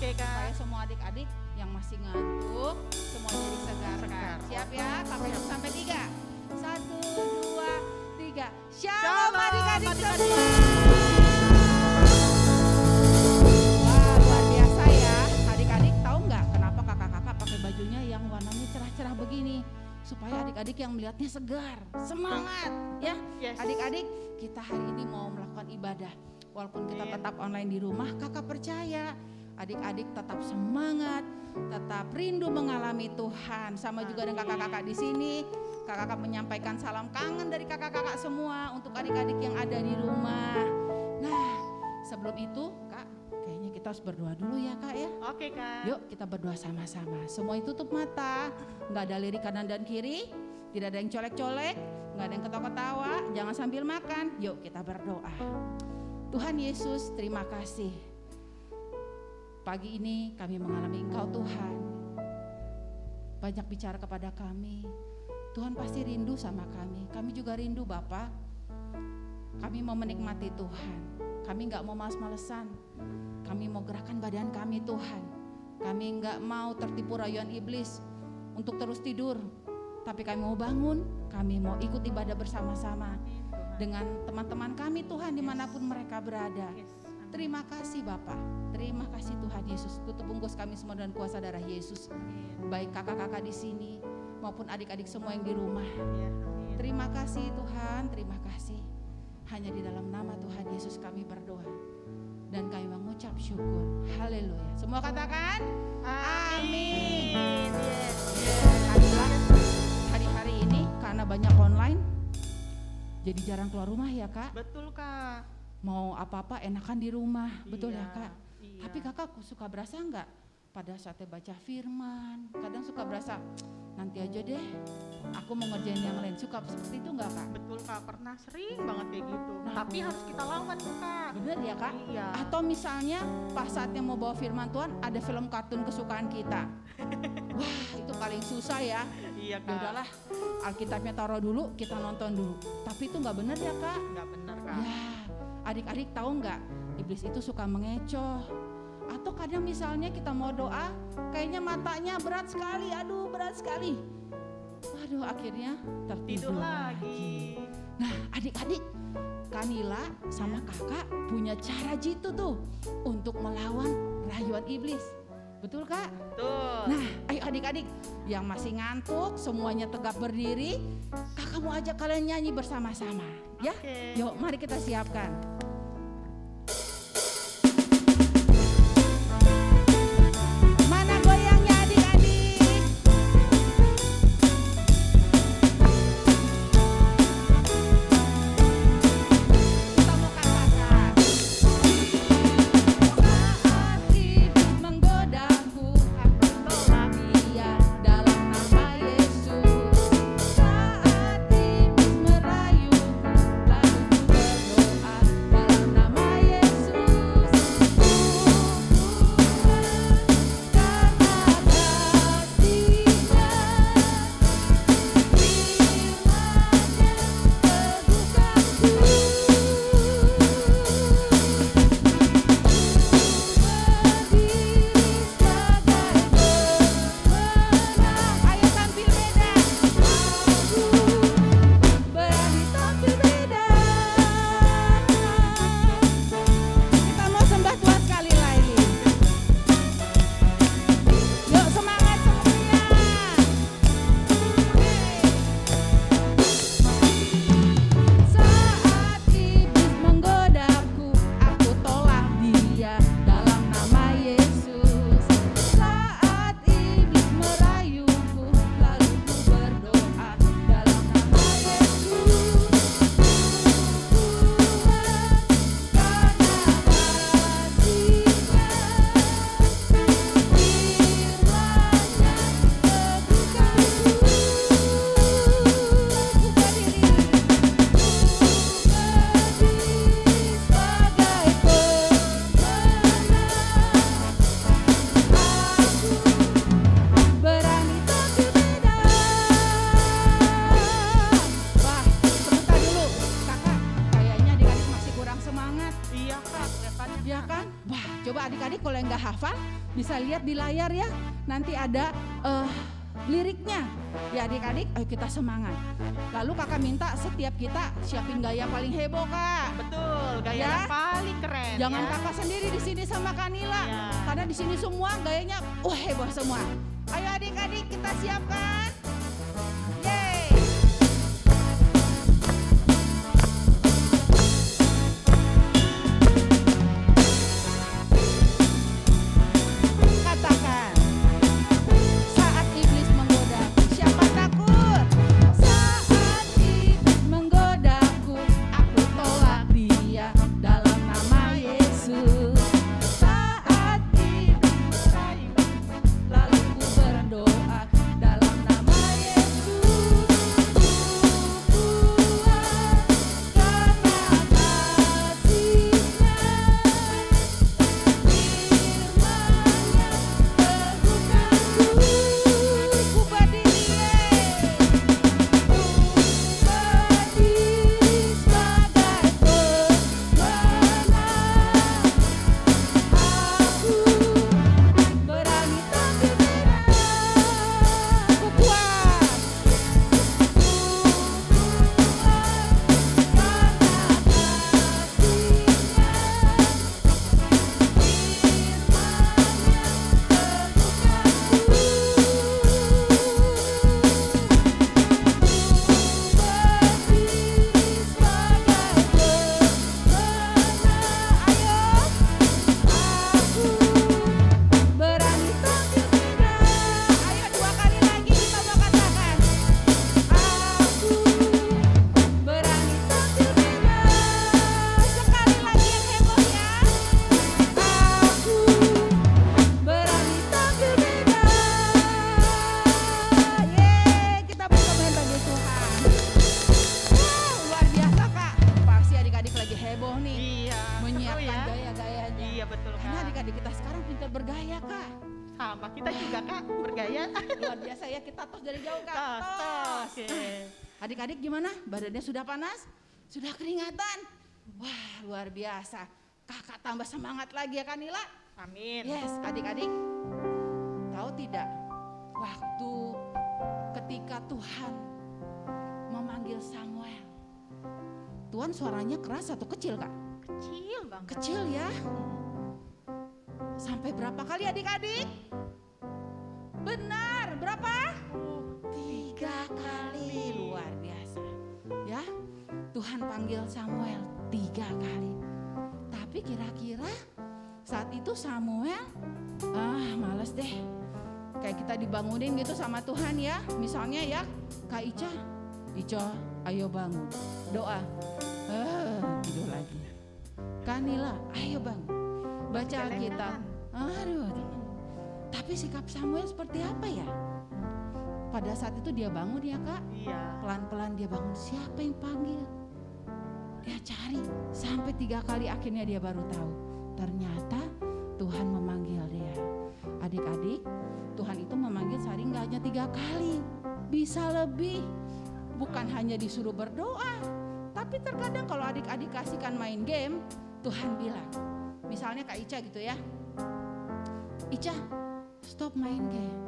Oke Supaya Kak. semua adik-adik yang masih ngantuk semuanya disegarkan. Siap ya? Sampai 1 sampai 3. 1, 2, 3. Shalom adik-adik semua. Wah, luar biasa ya. Adik-adik tahu nggak kenapa kakak-kakak pakai bajunya yang warnanya cerah-cerah begini? Supaya adik-adik yang melihatnya segar, semangat ya. Yes. Adik-adik, kita hari ini mau melakukan ibadah. Walaupun kita tetap online di rumah, kakak percaya adik-adik tetap semangat, tetap rindu mengalami Tuhan. Sama juga dengan kakak-kakak di sini. Kakak-kakak menyampaikan salam kangen dari kakak-kakak semua untuk adik-adik yang ada di rumah. Nah, sebelum itu Kak, kayaknya kita harus berdoa dulu ya Kak ya. Oke Kak. Yuk kita berdoa sama-sama. Semua tutup mata, nggak ada lirik kanan dan kiri, tidak ada yang colek-colek, nggak ada yang ketawa-ketawa, jangan sambil makan. Yuk kita berdoa. Tuhan Yesus, terima kasih. Pagi ini kami mengalami Engkau Tuhan. Banyak bicara kepada kami. Tuhan pasti rindu sama kami. Kami juga rindu Bapa. Kami mau menikmati Tuhan. Kami nggak mau males-malesan. Kami mau gerakan badan kami Tuhan. Kami nggak mau tertipu rayuan iblis untuk terus tidur. Tapi kami mau bangun. Kami mau ikut ibadah bersama-sama dengan teman-teman kami Tuhan dimanapun mereka berada. Terima kasih Bapak. Terima kasih Tuhan Yesus. Tutup bungkus kami semua dengan kuasa darah Yesus. Baik kakak-kakak di sini maupun adik-adik semua yang di rumah. Terima kasih Tuhan, terima kasih. Hanya di dalam nama Tuhan Yesus kami berdoa. Dan kami mengucap syukur. Haleluya. Semua katakan amin. Hari-hari ini karena banyak online, jadi jarang keluar rumah ya Kak. Betul Kak. Mau apa-apa enakan di rumah, betul ya Kak. Iya. Tapi Kakak suka berasa enggak pada saatnya baca firman? Kadang suka berasa nanti aja deh, aku mau ngerjain yang lain. Suka seperti itu enggak Kak? Betul Kak, pernah sering banget kayak gitu. Nah, Tapi harus kita lawan tuh Kak. Bener ya Kak? Iya. Atau misalnya pas saatnya mau bawa firman Tuhan ada film kartun kesukaan kita. Wah itu paling susah ya. Iya Ya Kak. udahlah, Alkitabnya taruh dulu, kita nonton dulu. Tapi itu enggak bener ya Kak? Nggak benar Kak. Ya, adik-adik tahu nggak? Iblis itu suka mengecoh. Atau kadang misalnya kita mau doa, kayaknya matanya berat sekali, aduh berat sekali. Waduh akhirnya tertidur Tidur lagi. Nah adik-adik, Kanila sama kakak punya cara jitu tuh untuk melawan rayuan iblis. Betul Kak? Betul. Nah ayo adik-adik yang masih ngantuk semuanya tegap berdiri. Kakak mau ajak kalian nyanyi bersama-sama ya. Oke. Yuk mari kita siapkan. Mana goyangnya adik-adik? Kita mau katakan saat iblis menggodaku, aku tolak dia dalam nama Yesus. Saat iblis merayuku, lalu ku berdoa, bisa lihat di layar ya. Nanti ada liriknya. Ya adik-adik, ayo kita semangat. Lalu kakak minta setiap kita siapin gaya paling heboh kak. Betul, gaya Ya. yang paling keren. Jangan ya. kakak sendiri di sini sama Kanila, Ya. karena di sini semua gayanya heboh semua. Ayo adik-adik kita siapkan. Yeay. Katakan, saat iblis menggodaku, siapa takut? Saat iblis menggodaku, aku tolak dia dalam nama Yesus. Saat iblis merayu, lalu ku berdoa dalam nama Yesus. Ku kuat karena kasih-Nya. Firman-Nya teguhkanku, ku berdiri, ku berdiri sebagai pemenang. Aku berani tampil merah, ku kuat, berani tampil merah. Ayo dua kali lagi kita mau katakan. Aku berani tampil merah. Sekali lagi yang heboh ya. Aku berani tampil merah. Yeay, kita bermain bagi Tuhan. Luar biasa kak. Pasti adik-adik lagi heboh nih. Iya, seru Menyiapkan ya. gaya-gayanya. Iya betul Karena kak. adik-adik kita sekarang pintar bergaya kak. Sama kita juga kak bergaya. Luar biasa ya, kita tos dari jauh kak. Tos. Tos. Adik-adik gimana? Badannya sudah panas? Sudah keringatan? Wah luar biasa. Kakak tambah semangat lagi ya Kanila. Amin. Yes adik-adik. Tahu tidak? Waktu ketika Tuhan memanggil Samuel. Tuhan suaranya keras atau kecil kak? Kecil banget. Kecil ya. Sampai berapa kali adik-adik? Benar, berapa? 3 kali. Luar biasa. Ya, Tuhan panggil Samuel 3 kali. Tapi kira-kira saat itu Samuel, males deh. Kayak kita dibangunin gitu sama Tuhan ya. Misalnya ya, Kak Ica, ayo bangun. Doa. Tidur lagi. Kanila, ayo bangun. Baca Alkitab. Aduh. Tapi sikap Samuel seperti apa ya? Pada saat itu dia bangun ya kak. Iya. Pelan-pelan dia bangun. Siapa yang panggil? Dia cari. Sampai 3 kali akhirnya dia baru tahu. Ternyata Tuhan memanggil dia. Adik-adik, Tuhan itu memanggil sehari nggak hanya 3 kali. Bisa lebih. Bukan hanya disuruh berdoa. Tapi terkadang kalau adik-adik kasihkan main game, Tuhan bilang. Misalnya Kak Ica gitu ya. Ica, stop main game.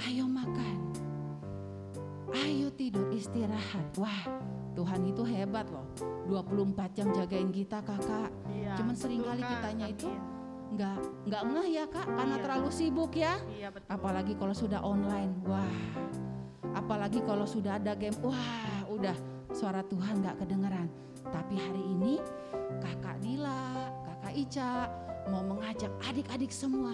Ayo makan. Ayo tidur istirahat. Wah, Tuhan itu hebat loh. 24 jam jagain kita kakak. Iya. Cuman seringkali betul, Kak. kitanya itu Amin. nggak ngeh ya kak, karena Iya. terlalu sibuk ya. Iya betul. Apalagi kalau sudah online. Wah. Apalagi kalau sudah ada game. Wah, udah suara Tuhan nggak kedengeran. Tapi hari ini kakak Nila, kakak Ica mau mengajak adik-adik semua.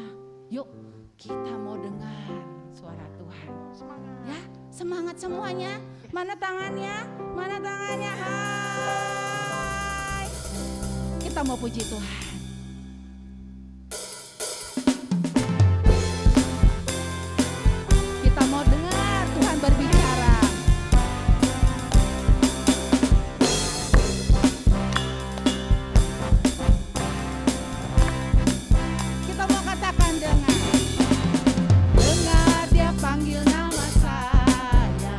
Yuk kita mau dengar suara Tuhan. Semangat. Ya, semangat semuanya. Mana tangannya? Mana tangannya? Hai. Kita mau puji Tuhan. Kita mau dengar Tuhan berbicara. Kita mau katakan dengar dia panggil nama saya,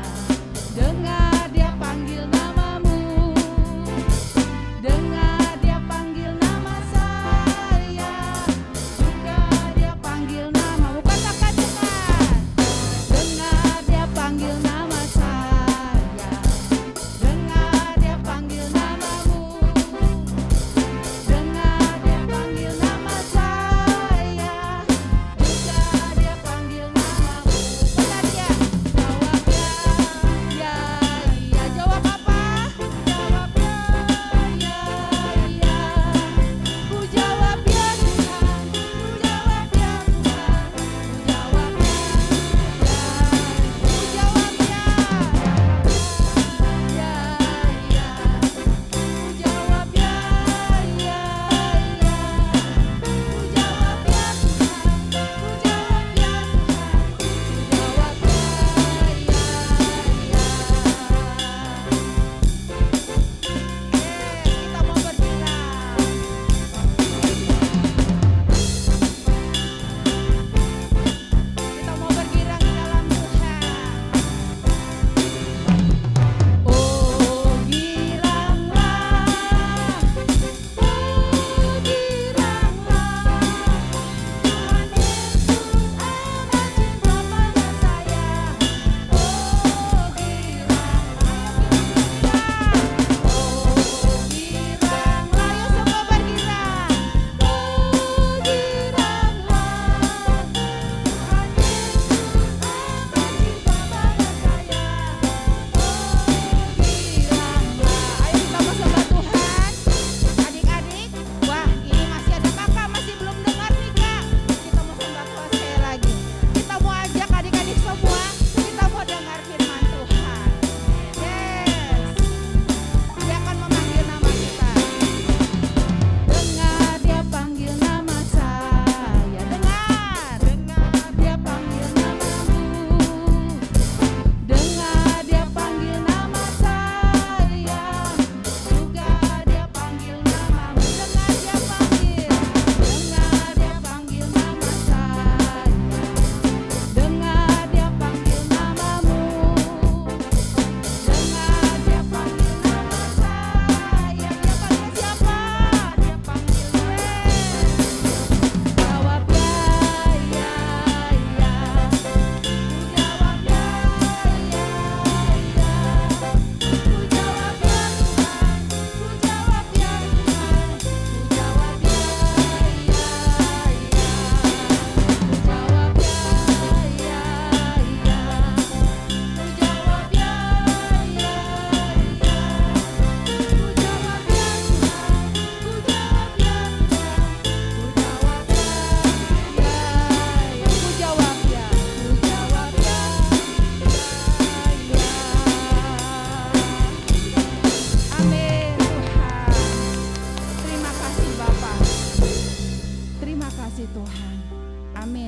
dengar dia panggil namamu, dengar dia panggil nama saya.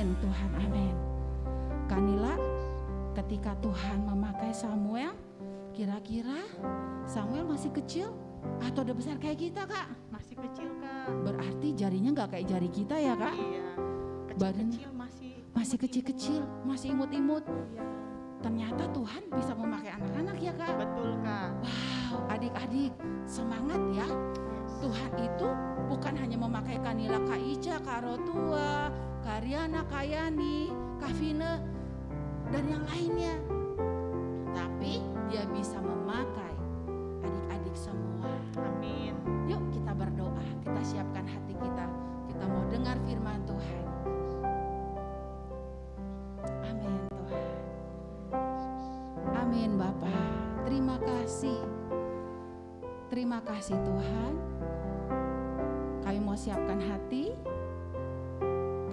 Amin Tuhan, amin. Kanila, ketika Tuhan memakai Samuel, kira-kira Samuel masih kecil atau udah besar kayak kita, Kak? Masih kecil, Kak. Berarti jarinya nggak kayak jari kita ya, Kak? Iya. Badannya Kecil-kecil masih kecil-kecil, masih imut-imut. Iya. Ternyata Tuhan bisa memakai anak-anak ya, Kak? Betul, Kak. Wow, adik-adik semangat ya. Tuhan itu bukan hanya memakai Kanila, Kak Ica, Kak Rotua, Kak Riana, Kak Yani, Kak Vina, dan yang lainnya. Tapi dia bisa memakai adik-adik semua. Amin. Yuk kita berdoa, kita siapkan hati kita. Kita mau dengar firman Tuhan. Amin Tuhan. Amin Bapak. Terima kasih. Terima kasih Tuhan. Kami mau siapkan hati.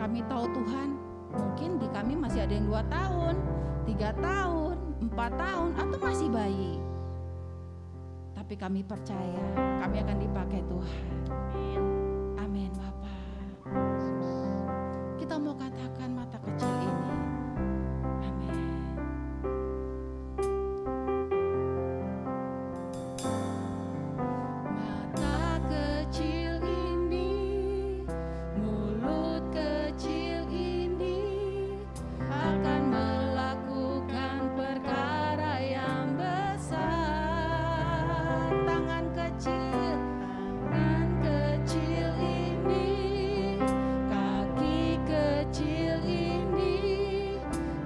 Kami tahu Tuhan, mungkin di kami masih ada yang 2 tahun, 3 tahun, 4 tahun, atau masih bayi. Tapi kami percaya, kami akan dipakai Tuhan. Amin. Amin Bapak. Kita mau katakan mata kecil ini. Amin. Mata kecil ini, mulut kecil ini akan melakukan perkara yang besar. Tangan kecil ini, kaki kecil ini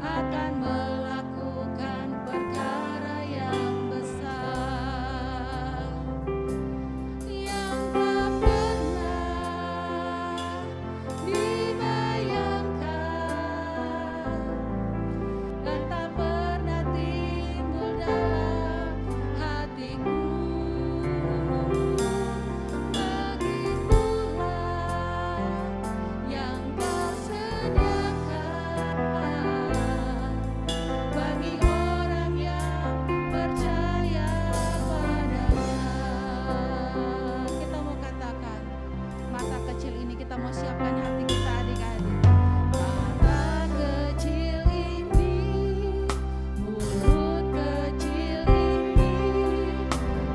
akan melakukan perkara yang besar yang tak pernah dibayangkan dan tak pernah timbul dalam hatiku. Begitulah yang Kau sediakan bagi orang yang percaya padanya. Kita mau katakan, mata kecil ini kita mau siapkan hati kita adik-adik. Mata kecil ini, mulut kecil ini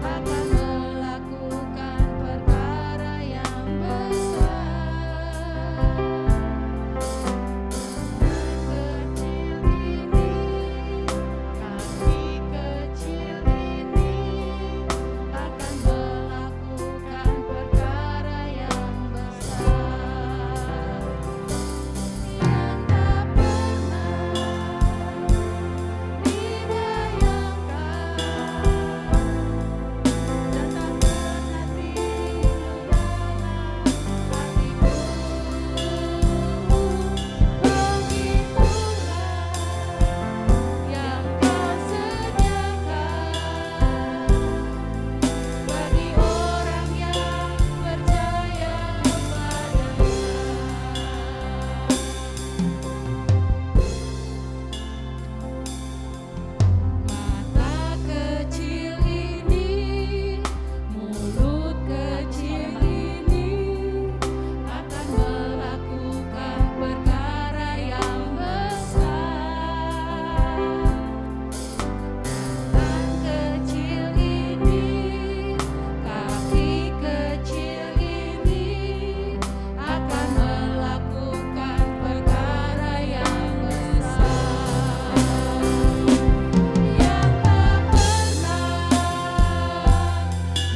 akan melakukan perkara yang besar. Kecil ini, kaki kecil ini akan melakukan perkara yang besar yang tak pernah dibayangkan dan tak pernah timbul dalam hatiku. Begitulah yang Kau sediakan bagi orang yang percaya padanya. Mata kecil ini, mulut kecil ini akan melakukan perkara yang besar. Tangan kecil ini, kaki kecil ini akan melakukan perkara yang besar yang tak pernah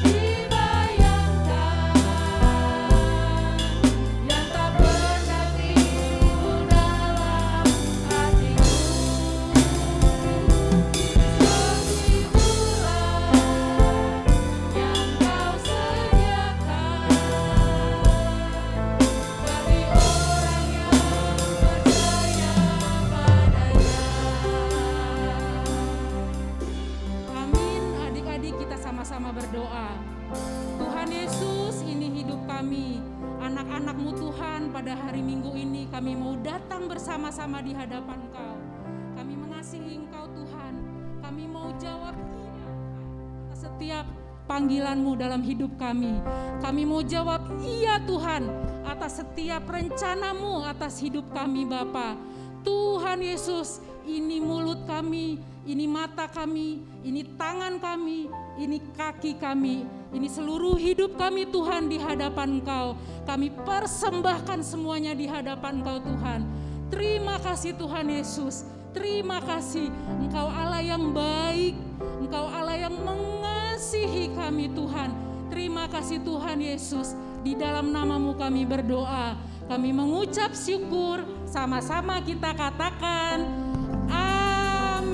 dibayangkan, yang tak pernah timbul dalam hatiku. Begitulah yang Kau sediakan bagi orang yang percaya padanya. Amin. Adik-adik, kita sama-sama berdoa. Tuhan Yesus, ini hidup kami, anak-anak-Mu Tuhan. Pada hari Minggu ini kami mau datang bersama-sama di hadapan Kau. Kami mengasihi Engkau Tuhan. Kami mau jawab iya atas setiap panggilan-Mu dalam hidup kami. Kami mau jawab iya Tuhan atas setiap rencana-Mu atas hidup kami Bapa. Tuhan Yesus, ini mulut kami, ini mata kami, ini tangan kami, ini kaki kami, ini seluruh hidup kami Tuhan di hadapan Engkau. Kami persembahkan semuanya di hadapan Engkau Tuhan. Terima kasih Tuhan Yesus, terima kasih. Engkau Allah yang baik, Engkau Allah yang mengasihi kami Tuhan. Terima kasih Tuhan Yesus, di dalam nama-Mu kami berdoa. Kami mengucap syukur, sama-sama kita katakan amin.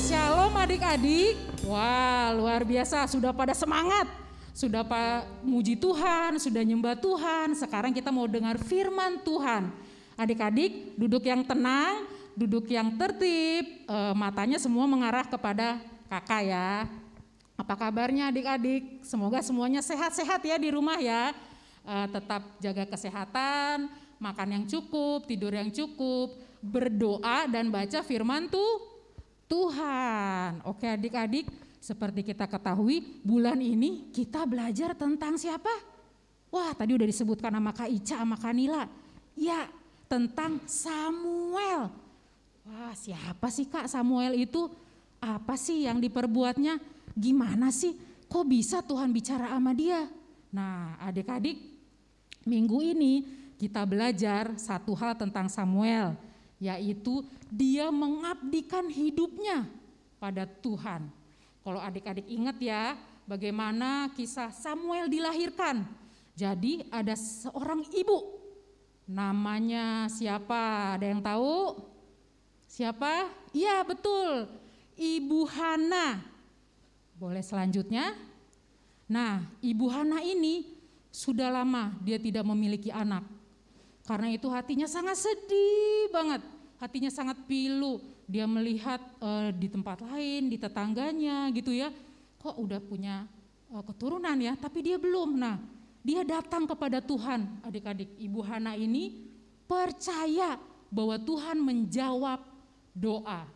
Shalom adik-adik. Wah, luar biasa, sudah pada semangat, sudah muji Tuhan, sudah nyembah Tuhan. Sekarang kita mau dengar firman Tuhan. Adik-adik duduk yang tenang, duduk yang tertib, matanya semua mengarah kepada kakak ya. Apa kabarnya adik-adik? Semoga semuanya sehat-sehat ya di rumah ya. Tetap jaga kesehatan, makan yang cukup, tidur yang cukup, berdoa dan baca firman Tuhan. Oke adik-adik, seperti kita ketahui bulan ini kita belajar tentang siapa? Wah, tadi udah disebutkan nama Kak Ica sama Kak Nila. Ya, tentang Samuel. Wah, siapa sih Kak Samuel itu? Apa sih yang diperbuatnya? Gimana sih? Kok bisa Tuhan bicara sama dia? Nah, adik-adik, minggu ini kita belajar satu hal tentang Samuel, yaitu dia mengabdikan hidupnya pada Tuhan. Kalau adik-adik ingat ya, bagaimana kisah Samuel dilahirkan. Jadi ada seorang ibu, namanya siapa? Ada yang tahu? Siapa? Iya betul, Ibu Hana. Boleh selanjutnya? Nah, Ibu Hana ini sudah lama dia tidak memiliki anak. Karena itu hatinya sangat sedih banget, hatinya sangat pilu. Dia melihat di tempat lain, di tetangganya gitu ya, kok udah punya keturunan ya, tapi dia belum. Nah, dia datang kepada Tuhan, adik-adik. Ibu Hana ini percaya bahwa Tuhan menjawab doa.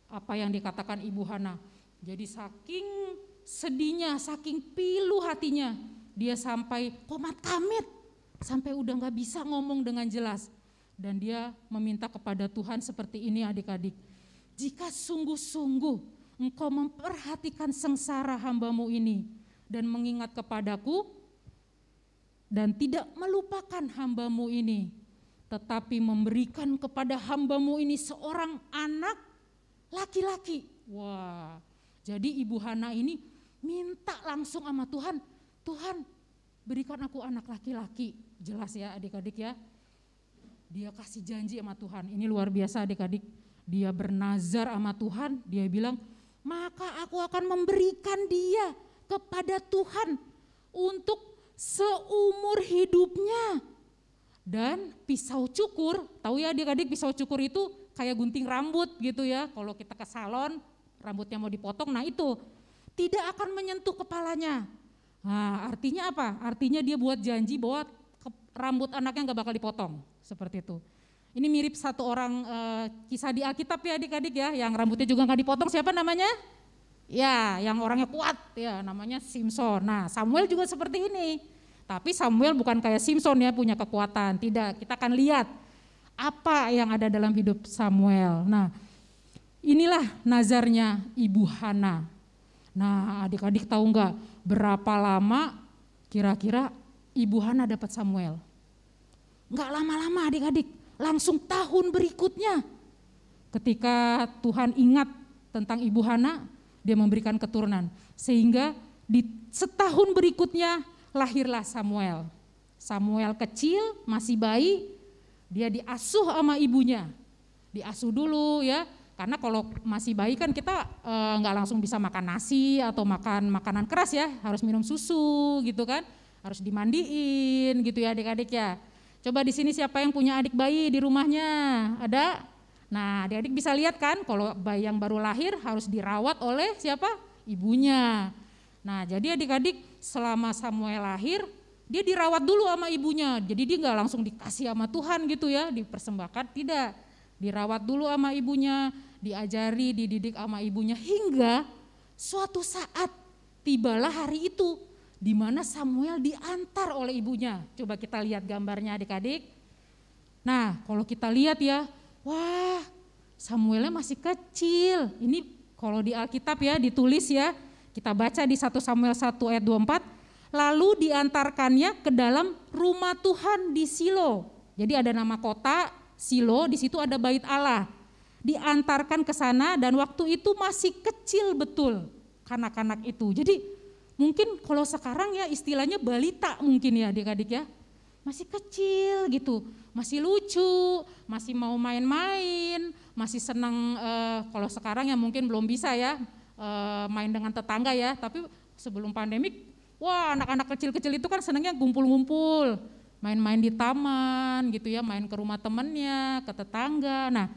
Apa yang dikatakan Ibu Hana? Jadi saking sedihnya, saking pilu hatinya, dia sampai komat kamit, sampai udah gak bisa ngomong dengan jelas. Dan dia meminta kepada Tuhan seperti ini adik-adik. Jika sungguh-sungguh Engkau memperhatikan sengsara hamba-Mu ini dan mengingat kepadaku dan tidak melupakan hamba-Mu ini, tetapi memberikan kepada hamba-Mu ini seorang anak laki-laki. Wah, jadi Ibu Hana ini minta langsung sama Tuhan, Tuhan berikan aku anak laki-laki. Jelas ya adik-adik ya, dia kasih janji sama Tuhan. Ini luar biasa adik-adik, dia bernazar sama Tuhan, dia bilang, maka aku akan memberikan dia kepada Tuhan untuk seumur hidupnya. Dan pisau cukur, tahu ya adik-adik, pisau cukur itu kayak gunting rambut gitu ya. Kalau kita ke salon, rambutnya mau dipotong, nah itu tidak akan menyentuh kepalanya. Nah, artinya apa? Artinya dia buat janji bahwa rambut anaknya gak bakal dipotong, seperti itu. Ini mirip satu orang kisah di Alkitab ya adik-adik ya, yang rambutnya juga gak dipotong, siapa namanya? Ya, yang orangnya kuat ya, namanya Simson. Nah, Samuel juga seperti ini. Tapi Samuel bukan kayak Simson ya, punya kekuatan. Tidak, kita akan lihat apa yang ada dalam hidup Samuel. Nah, inilah nazarnya Ibu Hana. Nah, adik-adik tahu nggak berapa lama kira-kira Ibu Hana dapat Samuel? Nggak lama-lama adik-adik, langsung tahun berikutnya. Ketika Tuhan ingat tentang Ibu Hana, dia memberikan keturunan. Sehingga di setahun berikutnya lahirlah Samuel. Samuel kecil, masih bayi, dia diasuh sama ibunya. Diasuh dulu ya, karena kalau masih bayi kan kita nggak langsung bisa makan nasi atau makan makanan keras ya, harus minum susu gitu kan, harus dimandiin gitu ya adik-adik ya. Coba di sini siapa yang punya adik bayi di rumahnya? Ada? Nah, adik-adik bisa lihat kan, kalau bayi yang baru lahir harus dirawat oleh siapa? Ibunya. Nah, jadi adik-adik selama Samuel lahir, dia dirawat dulu sama ibunya. Jadi dia nggak langsung dikasih sama Tuhan gitu ya, dipersembahkan, tidak. Dirawat dulu sama ibunya, diajari, dididik sama ibunya, hingga suatu saat tibalah hari itu di mana Samuel diantar oleh ibunya. Coba kita lihat gambarnya adik-adik. Nah, kalau kita lihat ya, wah, Samuelnya masih kecil. Ini kalau di Alkitab ya ditulis ya, kita baca di 1 Samuel 1 ayat 24, lalu diantarkannya ke dalam rumah Tuhan di Silo. Jadi ada nama kota Silo, di situ ada bait Allah. Diantarkan ke sana dan waktu itu masih kecil betul kanak-kanak itu. Jadi mungkin kalau sekarang ya istilahnya balita mungkin ya adik-adik ya. Masih kecil gitu, masih lucu, masih mau main-main, masih senang, kalau sekarang ya mungkin belum bisa ya main dengan tetangga ya. Tapi sebelum pandemik, wah anak-anak kecil-kecil itu kan senangnya ngumpul-ngumpul, main-main di taman gitu ya, main ke rumah temennya, ke tetangga. Nah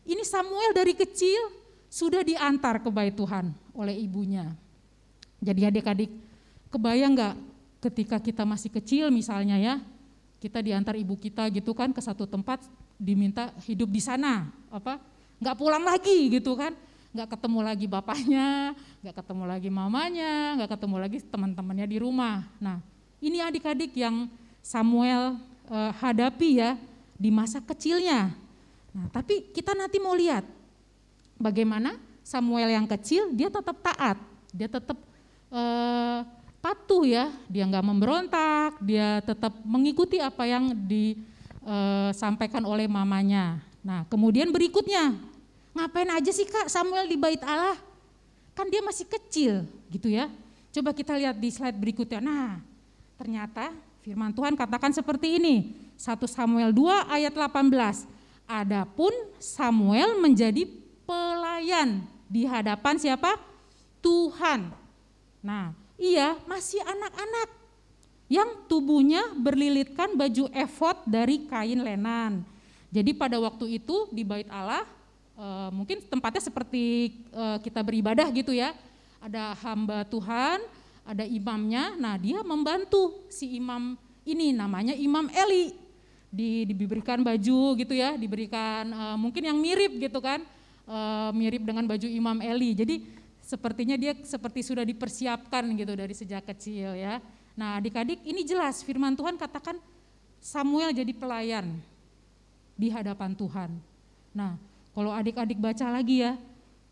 ini Samuel dari kecil sudah diantar ke bait Tuhan oleh ibunya. Jadi adik-adik, kebayang gak ketika kita masih kecil misalnya ya, kita diantar ibu kita gitu kan ke satu tempat, diminta hidup di sana, nggak pulang lagi gitu kan, nggak ketemu lagi bapaknya, nggak ketemu lagi mamanya, nggak ketemu lagi teman-temannya di rumah. Nah ini adik-adik yang Samuel hadapi ya di masa kecilnya. Nah tapi kita nanti mau lihat bagaimana Samuel yang kecil dia tetap taat, dia tetap patuh ya, dia nggak memberontak, dia tetap mengikuti apa yang disampaikan oleh mamanya. Nah kemudian berikutnya, ngapain aja sih Kak Samuel di bait Allah? Kan dia masih kecil gitu ya. Coba kita lihat di slide berikutnya. Nah ternyata firman Tuhan katakan seperti ini, 1 Samuel 2 ayat 18. Adapun Samuel menjadi pelayan di hadapan siapa? Tuhan. Nah, ia masih anak-anak yang tubuhnya berlilitkan baju efod dari kain lenan. Jadi pada waktu itu di bait Allah, mungkin tempatnya seperti kita beribadah gitu ya. Ada hamba Tuhan, ada imamnya. Nah dia membantu si imam ini, namanya Imam Eli. Diberikan baju gitu ya, diberikan mungkin yang mirip gitu kan, mirip dengan baju Imam Eli. Jadi sepertinya dia seperti sudah dipersiapkan gitu dari sejak kecil ya. Nah adik-adik ini jelas firman Tuhan katakan Samuel jadi pelayan di hadapan Tuhan. Nah kalau adik-adik baca lagi ya,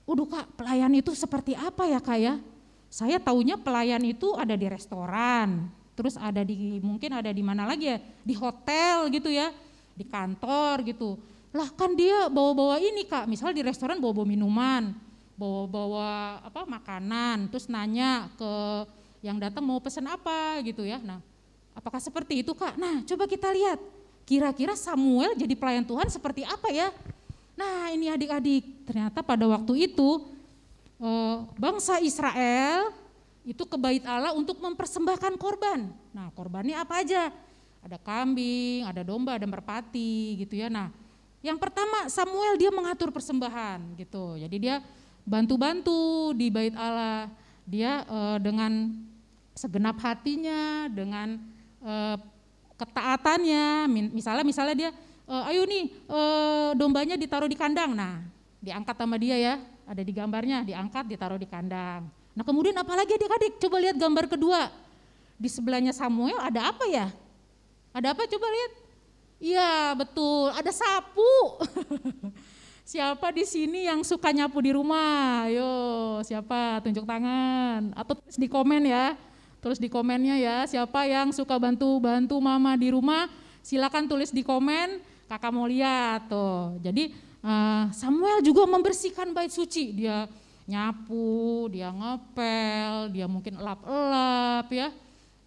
Kak pelayan itu seperti apa ya Kak ya? Saya taunya pelayan itu ada di restoran, terus ada di mungkin ada di mana lagi ya, di hotel gitu ya, di kantor gitu. Lah kan dia bawa-bawa ini Kak, misal di restoran bawa-bawa minuman, bawa-bawa makanan, terus nanya ke yang datang mau pesan apa gitu ya. Nah apakah seperti itu Kak? Nah coba kita lihat, kira-kira Samuel jadi pelayan Tuhan seperti apa ya? Nah ini adik-adik, ternyata pada waktu itu bangsa Israel itu ke bait Allah untuk mempersembahkan korban. Nah korbannya apa aja? Ada kambing, ada domba, ada merpati gitu ya. Nah yang pertama Samuel dia mengatur persembahan gitu, jadi dia bantu-bantu di bait Allah, dia dengan segenap hatinya, dengan ketaatannya, misalnya dia, ayo nih dombanya ditaruh di kandang, nah diangkat sama dia ya, ada di gambarnya, diangkat ditaruh di kandang. Nah kemudian apalagi adik-adik, coba lihat gambar kedua, di sebelahnya Samuel ada apa ya? Ada apa coba lihat? Iya betul, ada sapu. Siapa di sini yang suka nyapu di rumah? Ayo, siapa? Tunjuk tangan atau tulis di komen ya. Tulis di komennya ya, siapa yang suka bantu mama di rumah? Silakan tulis di komen, kakak mau lihat tuh. Jadi Samuel juga membersihkan bait suci, dia nyapu, dia ngepel, dia mungkin elap-elap ya.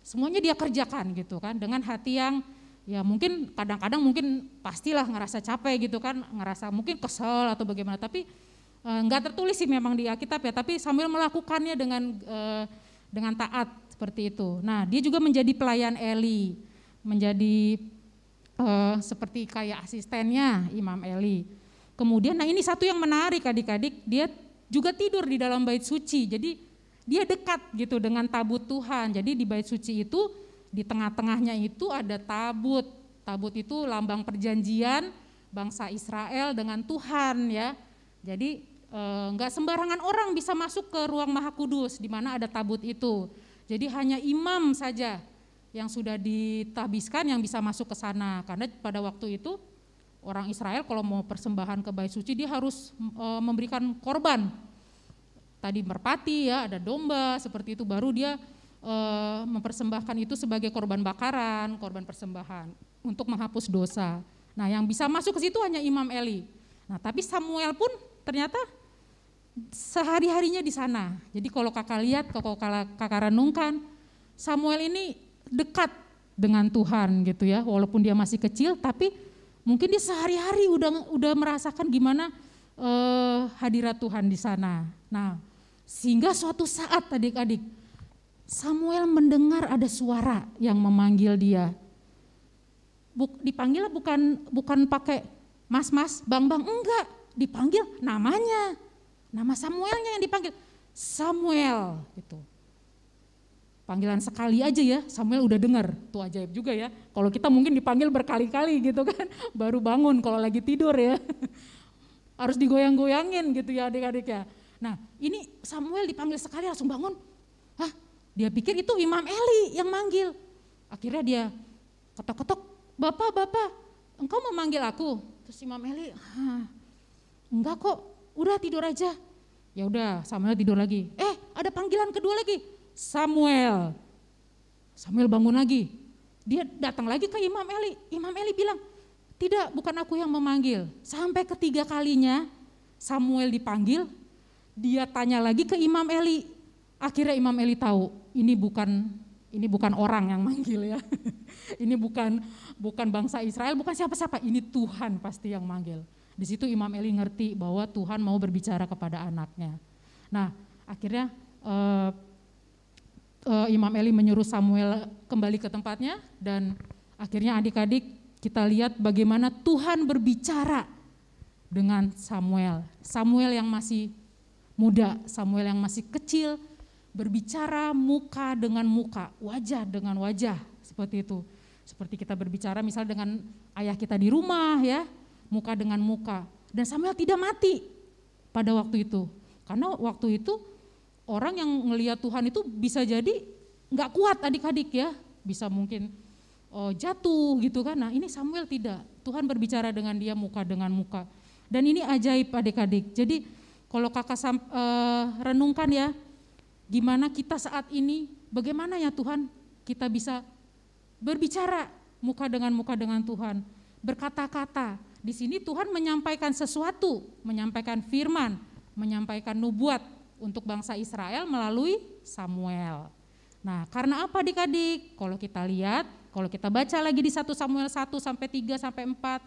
Semuanya dia kerjakan gitu kan dengan hati yang ya mungkin kadang-kadang mungkin pastilah ngerasa capek gitu kan, ngerasa mungkin kesel atau bagaimana, tapi enggak tertulis sih memang di Alkitab ya, tapi Samuel melakukannya dengan taat seperti itu. Nah dia juga menjadi pelayan Eli, menjadi seperti kayak asistennya Imam Eli. Kemudian nah ini satu yang menarik adik-adik, dia juga tidur di dalam bait suci, jadi dia dekat gitu dengan tabut Tuhan. Jadi di bait suci itu di tengah-tengahnya itu ada tabut. Tabut itu lambang perjanjian bangsa Israel dengan Tuhan ya. Jadi nggak sembarangan orang bisa masuk ke ruang Maha Kudus di mana ada tabut itu. Jadi hanya imam saja yang sudah ditabiskan yang bisa masuk ke sana. Karena pada waktu itu orang Israel kalau mau persembahan ke bait suci dia harus memberikan korban. Tadi merpati ya, ada domba seperti itu, baru dia mempersembahkan itu sebagai korban bakaran, korban persembahan untuk menghapus dosa. Nah, yang bisa masuk ke situ hanya Imam Eli. Nah, tapi Samuel pun ternyata sehari-harinya di sana. Jadi kalau kakak lihat, kalau kakak renungkan, Samuel ini dekat dengan Tuhan gitu ya. Walaupun dia masih kecil, tapi mungkin dia sehari-hari udah merasakan gimana hadirat Tuhan di sana. Nah, sehingga suatu saat adik-adik, Samuel mendengar ada suara yang memanggil dia. Dipanggil bukan pakai mas, bang, enggak. Dipanggil namanya. Nama Samuelnya yang dipanggil, Samuel gitu. Panggilan sekali aja ya, Samuel udah dengar, tuh ajaib juga ya. Kalau kita mungkin dipanggil berkali-kali gitu kan, baru bangun kalau lagi tidur ya. Harus digoyang-goyangin gitu ya adik-adik ya. Nah ini Samuel dipanggil sekali langsung bangun. Hah, dia pikir itu Imam Eli yang manggil. Akhirnya dia ketok-ketok, Bapak, engkau memanggil aku? Terus Imam Eli, enggak kok. Udah tidur aja. Ya udah, Samuel tidur lagi. Ada panggilan kedua lagi. Samuel bangun lagi. Dia datang lagi ke Imam Eli. Imam Eli bilang, tidak, bukan aku yang memanggil. Sampai ketiga kalinya Samuel dipanggil, dia tanya lagi ke Imam Eli. Akhirnya Imam Eli tahu, ini bukan orang yang manggil ya. Ini bukan bangsa Israel, bukan siapa-siapa. Ini Tuhan pasti yang manggil. Di situ Imam Eli ngerti bahwa Tuhan mau berbicara kepada anaknya. Nah, akhirnya Imam Eli menyuruh Samuel kembali ke tempatnya dan akhirnya adik-adik kita lihat bagaimana Tuhan berbicara dengan Samuel. Samuel yang masih muda, Samuel yang masih kecil, berbicara muka dengan muka, wajah dengan wajah, seperti itu. Seperti kita berbicara misal dengan ayah kita di rumah ya, muka dengan muka. Dan Samuel tidak mati pada waktu itu. Karena waktu itu orang yang ngelihat Tuhan itu bisa jadi nggak kuat adik-adik ya. Bisa mungkin jatuh gitu kan. Nah ini Samuel tidak. Tuhan berbicara dengan dia muka dengan muka. Dan ini ajaib adik-adik. Jadi kalau kakak renungkan ya, gimana kita saat ini, bagaimana ya Tuhan kita bisa berbicara muka dengan Tuhan. Berkata-kata. Di sini Tuhan menyampaikan sesuatu, menyampaikan firman, menyampaikan nubuat untuk bangsa Israel melalui Samuel. Nah, karena apa adik-adik? Kalau kita lihat, kalau kita baca lagi di 1 Samuel 1 sampai 3 sampai 4,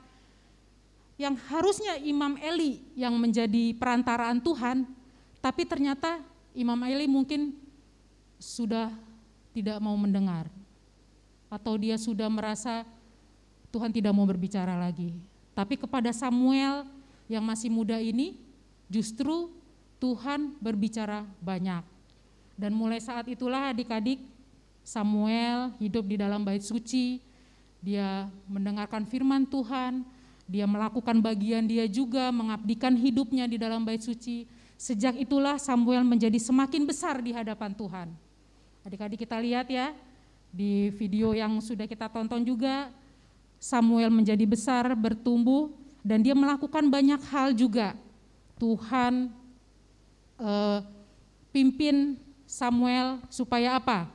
yang harusnya Imam Eli yang menjadi perantaraan Tuhan, tapi ternyata Imam Eli mungkin sudah tidak mau mendengar. Atau dia sudah merasa Tuhan tidak mau berbicara lagi. Tapi kepada Samuel yang masih muda ini justru Tuhan berbicara banyak. Dan mulai saat itulah adik-adik Samuel hidup di dalam bait suci, dia mendengarkan firman Tuhan, dia melakukan bagian dia juga mengabdikan hidupnya di dalam bait suci. Sejak itulah Samuel menjadi semakin besar di hadapan Tuhan. Adik-adik kita lihat ya di video yang sudah kita tonton juga, Samuel menjadi besar, bertumbuh, dan dia melakukan banyak hal juga. Tuhan pimpin Samuel supaya apa?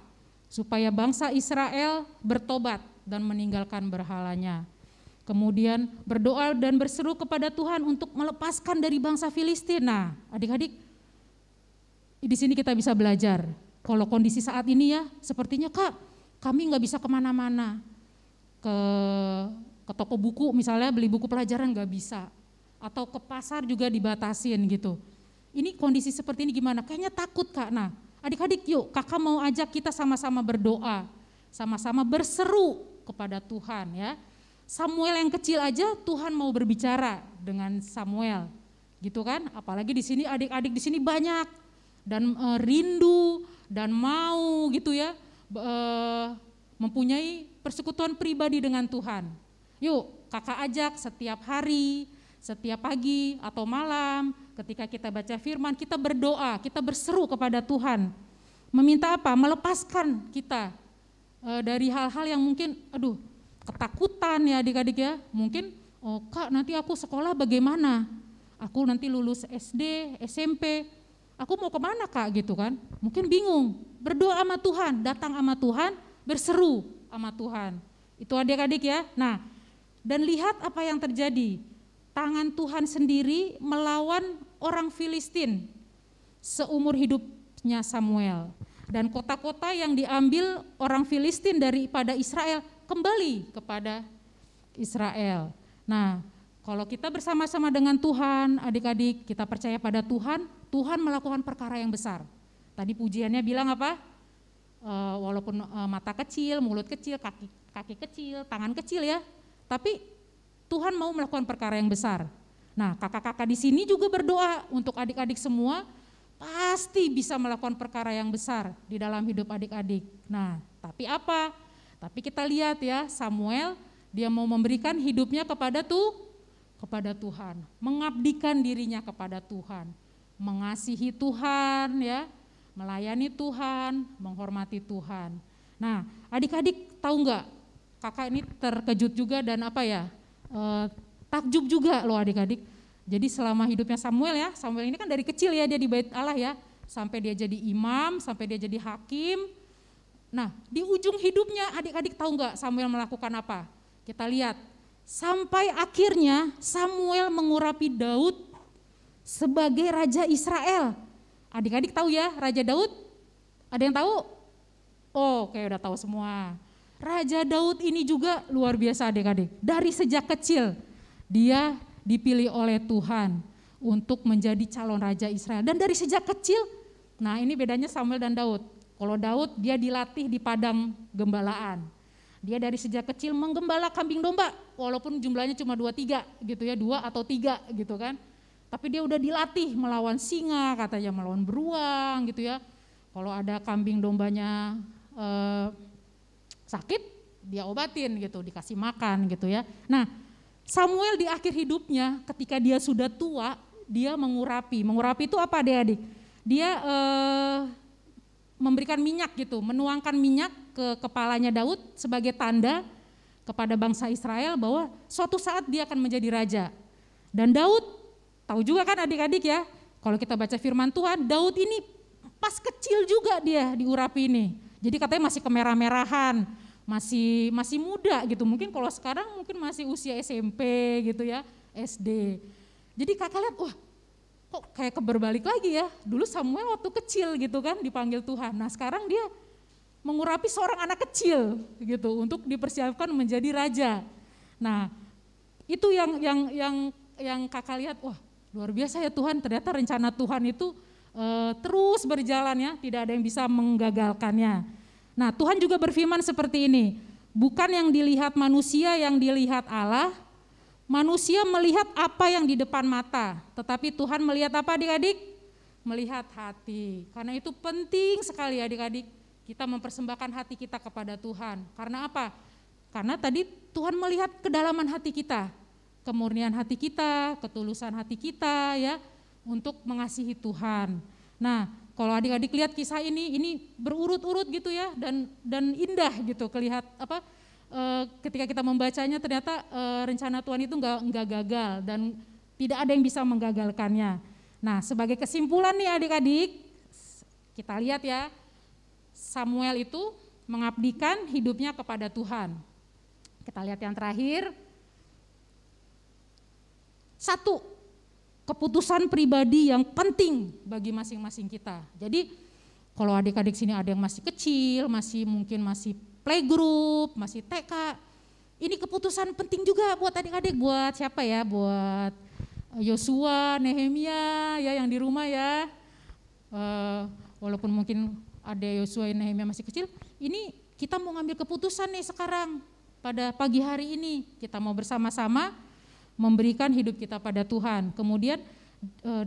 Supaya bangsa Israel bertobat dan meninggalkan berhalanya. Kemudian berdoa dan berseru kepada Tuhan untuk melepaskan dari bangsa Filistin. Nah, adik-adik, di sini kita bisa belajar. Kalau kondisi saat ini ya, sepertinya Kak, kami nggak bisa kemana-mana. Ke toko buku misalnya beli buku pelajaran nggak bisa, atau ke pasar juga dibatasin gitu. Ini kondisi seperti ini gimana? Kayaknya takut Kak. Nah adik-adik yuk kakak mau ajak kita sama-sama berdoa, sama-sama berseru kepada Tuhan ya. Samuel yang kecil aja Tuhan mau berbicara dengan Samuel gitu kan, apalagi di sini adik-adik di sini banyak dan rindu dan mau gitu ya mempunyai persekutuan pribadi dengan Tuhan. Yuk kakak ajak setiap hari, setiap pagi atau malam ketika kita baca firman, kita berdoa, kita berseru kepada Tuhan. Meminta apa? Melepaskan kita dari hal-hal yang mungkin ketakutan ya adik-adik ya. Mungkin Kak, nanti aku sekolah bagaimana? Aku nanti lulus SD, SMP, aku mau kemana Kak gitu kan? Mungkin bingung, berdoa sama Tuhan, datang sama Tuhan, berseru sama Tuhan. Itu adik-adik ya. Nah, dan lihat apa yang terjadi. Tangan Tuhan sendiri melawan orang Filistin seumur hidupnya Samuel. Dan kota-kota yang diambil orang Filistin daripada Israel kembali kepada Israel. Nah, kalau kita bersama-sama dengan Tuhan, adik-adik, kita percaya pada Tuhan, Tuhan melakukan perkara yang besar. Tadi pujiannya bilang apa? Walaupun mata kecil, mulut kecil, kaki kecil, tangan kecil ya, tapi Tuhan mau melakukan perkara yang besar. Nah, kakak-kakak di sini juga berdoa untuk adik-adik semua, pasti bisa melakukan perkara yang besar di dalam hidup adik-adik. Nah, tapi apa? Tapi kita lihat ya, Samuel dia mau memberikan hidupnya kepada Tuhan, mengabdikan dirinya kepada Tuhan, mengasihi Tuhan ya, melayani Tuhan, menghormati Tuhan. Nah, adik-adik tahu nggak? Kakak ini terkejut juga dan takjub juga loh adik-adik. Jadi selama hidupnya Samuel ya, Samuel ini kan dari kecil ya dia di bait Allah ya, sampai dia jadi imam, sampai dia jadi hakim. Nah, di ujung hidupnya adik-adik tahu nggak Samuel melakukan apa? Kita lihat, sampai akhirnya Samuel mengurapi Daud sebagai Raja Israel. Adik-adik tahu ya Raja Daud? Ada yang tahu? Oh, kayak udah tahu semua. Raja Daud ini juga luar biasa adik-adik. Dari sejak kecil dia dipilih oleh Tuhan untuk menjadi calon Raja Israel. Dan dari sejak kecil, nah ini bedanya Samuel dan Daud. Kalau Daud dia dilatih di padang gembalaan. Dia dari sejak kecil menggembala kambing domba, walaupun jumlahnya cuma 2-3 gitu ya, 2 atau 3 gitu kan. Tapi dia udah dilatih melawan singa, katanya melawan beruang gitu ya. Kalau ada kambing dombanya sakit, dia obatin gitu, dikasih makan gitu ya. Nah, Samuel di akhir hidupnya ketika dia sudah tua, dia mengurapi. Mengurapi itu apa adik-adik? Dia memberikan minyak gitu, menuangkan minyak ke kepalanya Daud sebagai tanda kepada bangsa Israel bahwa suatu saat dia akan menjadi raja. Dan Daud, tahu juga kan adik-adik ya, kalau kita baca firman Tuhan, Daud ini pas kecil juga dia diurapi ini. Jadi katanya masih kemerah-merahan, masih muda gitu. Mungkin kalau sekarang mungkin masih usia SMP gitu ya, SD. Jadi kakak lihat, wah kok kayak berbalik lagi ya. Dulu Samuel waktu kecil gitu kan dipanggil Tuhan. Nah sekarang dia mengurapi seorang anak kecil gitu untuk dipersiapkan menjadi raja. Nah itu yang kakak lihat, wah luar biasa ya Tuhan. Ternyata rencana Tuhan itu terus berjalan ya, tidak ada yang bisa menggagalkannya. Nah Tuhan juga berfirman seperti ini, bukan yang dilihat manusia yang dilihat Allah, manusia melihat apa yang di depan mata, tetapi Tuhan melihat apa adik-adik? Melihat hati. Karena itu penting sekali adik-adik, kita mempersembahkan hati kita kepada Tuhan. Karena apa? Karena tadi Tuhan melihat kedalaman hati kita, kemurnian hati kita, ketulusan hati kita ya, untuk mengasihi Tuhan. Nah, kalau adik-adik lihat kisah ini berurut-urut gitu ya, dan indah gitu kelihat ketika kita membacanya ternyata rencana Tuhan itu enggak gagal dan tidak ada yang bisa menggagalkannya. Nah, sebagai kesimpulan nih adik-adik, kita lihat ya, Samuel itu mengabdikan hidupnya kepada Tuhan. Kita lihat yang terakhir. 1, keputusan pribadi yang penting bagi masing-masing kita. Jadi kalau adik-adik sini ada yang masih kecil, mungkin masih playgroup, masih TK, ini keputusan penting juga buat adik-adik, buat siapa ya, buat Yosua, Nehemia ya yang di rumah ya, walaupun mungkin ada Yosua, Nehemia masih kecil, ini kita mau ngambil keputusan nih sekarang, pada pagi hari ini, kita mau bersama-sama memberikan hidup kita pada Tuhan. Kemudian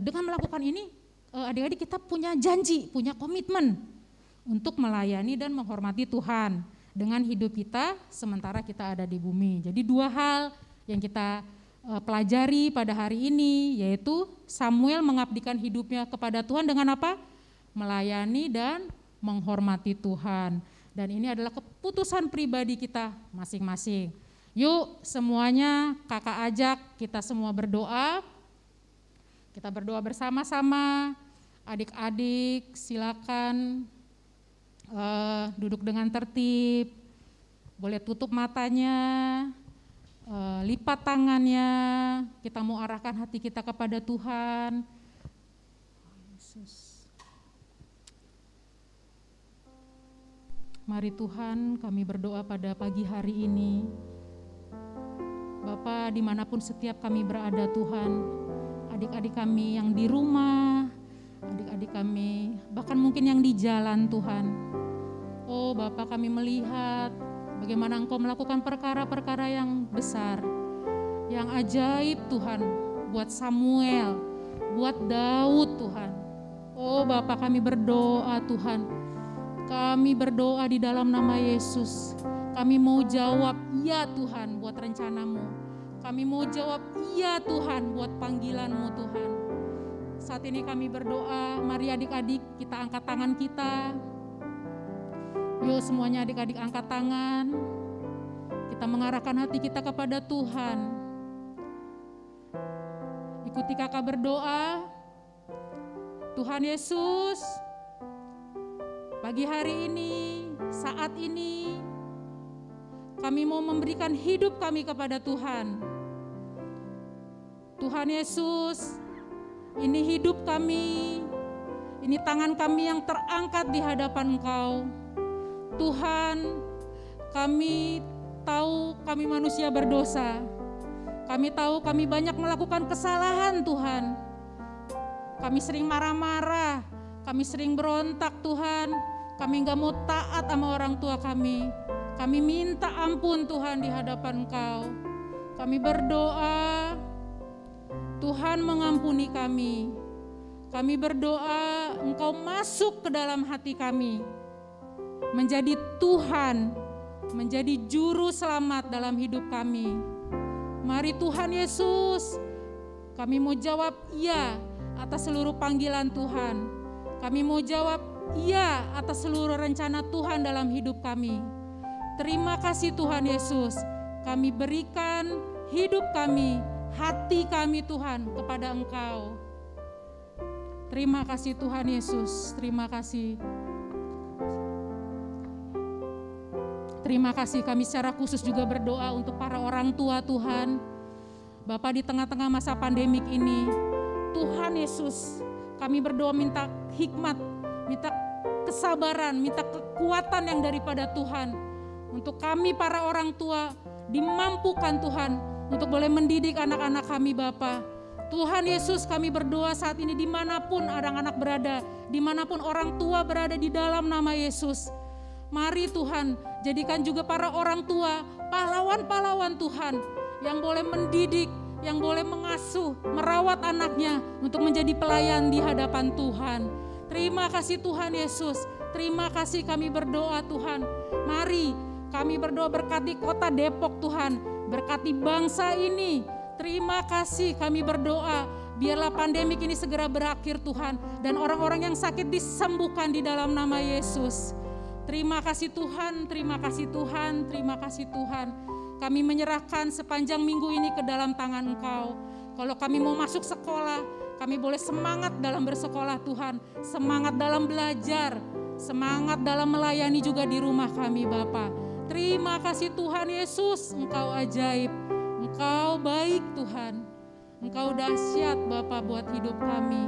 dengan melakukan ini, adik-adik kita punya janji, punya komitmen untuk melayani dan menghormati Tuhan dengan hidup kita sementara kita ada di bumi. Jadi 2 hal yang kita pelajari pada hari ini, yaitu Samuel mengabdikan hidupnya kepada Tuhan dengan apa? Melayani dan menghormati Tuhan. Dan ini adalah keputusan pribadi kita masing-masing. Yuk semuanya kakak ajak kita semua berdoa. Kita berdoa bersama-sama. Adik-adik silakan duduk dengan tertib. Boleh tutup matanya, lipat tangannya. Kita mau arahkan hati kita kepada Tuhan. Yesus. Mari Tuhan, kami berdoa pada pagi hari ini. Bapa, dimanapun setiap kami berada Tuhan, adik-adik kami yang di rumah, adik-adik kami bahkan mungkin yang di jalan Tuhan. Oh Bapa, kami melihat bagaimana Engkau melakukan perkara-perkara yang besar, yang ajaib Tuhan, buat Samuel, buat Daud Tuhan. Oh Bapa, kami berdoa Tuhan, kami berdoa di dalam nama Yesus. Kami mau jawab iya Tuhan buat rencanamu. Kami mau jawab iya Tuhan buat panggilanmu Tuhan. Saat ini kami berdoa, mari adik-adik kita angkat tangan kita. Yuk semuanya adik-adik angkat tangan. Kita mengarahkan hati kita kepada Tuhan. Ikuti kakak berdoa. Tuhan Yesus, pagi hari ini, saat ini, kami mau memberikan hidup kami kepada Tuhan. Tuhan Yesus, ini hidup kami, ini tangan kami yang terangkat di hadapan Engkau. Tuhan, kami tahu kami manusia berdosa. Kami tahu kami banyak melakukan kesalahan Tuhan. Kami sering marah-marah, kami sering berontak Tuhan. Kami gak mau taat sama orang tua kami. Kami minta ampun Tuhan di hadapan Engkau. Kami berdoa, Tuhan mengampuni kami. Kami berdoa Engkau masuk ke dalam hati kami. Menjadi Tuhan, menjadi juru selamat dalam hidup kami. Mari Tuhan Yesus, kami mau jawab iya atas seluruh panggilan Tuhan. Kami mau jawab iya atas seluruh rencana Tuhan dalam hidup kami. Terima kasih Tuhan Yesus, kami berikan hidup kami, hati kami Tuhan kepada Engkau. Terima kasih Tuhan Yesus, terima kasih. Terima kasih, kami secara khusus juga berdoa untuk para orang tua Tuhan. Bapak, di tengah-tengah masa pandemik ini, Tuhan Yesus, kami berdoa minta hikmat, minta kesabaran, minta kekuatan yang daripada Tuhan. Untuk kami para orang tua dimampukan Tuhan untuk boleh mendidik anak-anak kami Bapa. Tuhan Yesus, kami berdoa saat ini dimanapun anak-anak berada, dimanapun orang tua berada di dalam nama Yesus. Mari Tuhan, jadikan juga para orang tua pahlawan-pahlawan Tuhan yang boleh mendidik, yang boleh mengasuh, merawat anaknya untuk menjadi pelayan di hadapan Tuhan. Terima kasih Tuhan Yesus, terima kasih kami berdoa Tuhan. Mari kami berdoa berkati kota Depok Tuhan, berkati bangsa ini. Terima kasih kami berdoa, biarlah pandemik ini segera berakhir Tuhan, dan orang-orang yang sakit disembuhkan di dalam nama Yesus. Terima kasih Tuhan, terima kasih Tuhan, terima kasih Tuhan. Kami menyerahkan sepanjang minggu ini ke dalam tangan Engkau. Kalau kami mau masuk sekolah, kami boleh semangat dalam bersekolah Tuhan, semangat dalam belajar, semangat dalam melayani juga di rumah kami Bapa. Terima kasih Tuhan Yesus, Engkau ajaib, Engkau baik Tuhan, Engkau dahsyat Bapa buat hidup kami.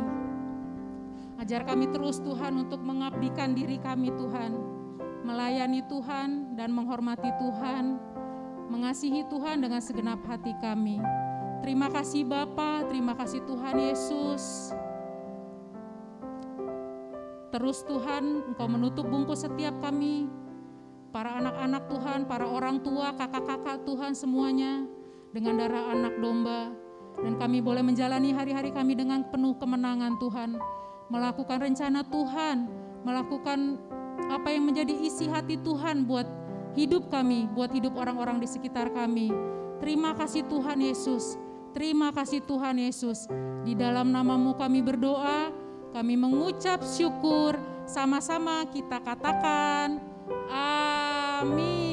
Ajar kami terus Tuhan untuk mengabdikan diri kami Tuhan, melayani Tuhan dan menghormati Tuhan, mengasihi Tuhan dengan segenap hati kami. Terima kasih Bapa, terima kasih Tuhan Yesus. Terus Tuhan, Engkau menutup bungkus setiap kami, para anak-anak Tuhan, para orang tua, kakak-kakak Tuhan semuanya, dengan darah anak domba. Dan kami boleh menjalani hari-hari kami dengan penuh kemenangan Tuhan, melakukan rencana Tuhan, melakukan apa yang menjadi isi hati Tuhan buat hidup kami, buat hidup orang-orang di sekitar kami. Terima kasih Tuhan Yesus. Terima kasih Tuhan Yesus. Di dalam nama-Mu kami berdoa, kami mengucap syukur, sama-sama kita katakan amin.